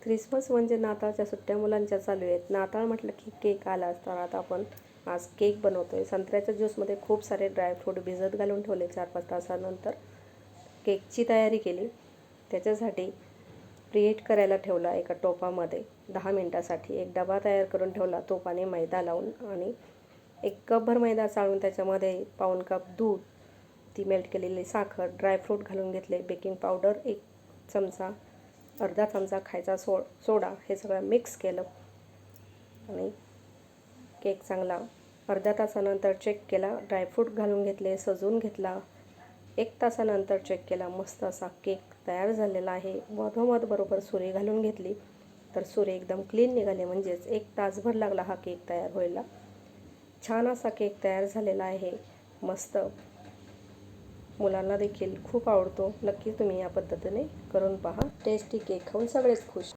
Christmas म्हणजे नाताळच्या सुट्ट्या मुलांच्या चालू आहेत. नाताळ म्हटलं की केक आला तर आता आपण आज केक बनवतो आहे. संत्र्याच्या ज्यूसमध्ये खूप सारे ड्रायफ्रूट भिजत घालून ठेवले. 4-5 तासानंतर केकची तयारी केली. त्याच्यासाठी प्रीहीट करायला ठेवला एका टोपामध्ये 10 मिनटासाठी. एक डबा तयार करून ठेवला तुपाने मैदा लावून आणि 1 कपभर मैदा चाळून त्याच्यामध्ये पाऊण कप दूध, ती मेल्ट केलेली साखर, ड्रायफ्रूट घालून घेतले, बेकिंग पावडर 1 चमचा, अर्धा चमचा खायचा सोडा हे सगळं मिक्स केलं आणि केक चांगला अर्ध्या तासानंतर चेक केला. ड्रायफ्रूट घालून घेतले, सजवून घेतला. 1 तासानंतर चेक केला. मस्त असा केक तयार झालेला आहे. मधोमध बरोबर सुरी घालून घेतली तर सुरे एकदम क्लीन निघाले. म्हणजेच 1 तासभर लागला हा केक तयार व्हायला. छान असा केक तयार झालेला आहे. मस्त, मुलांना देखील खूप आवडतो. नक्की तुम्ही या पद्धतीने करून पहा. टेस्टी केक खाऊन सगळेच खुश.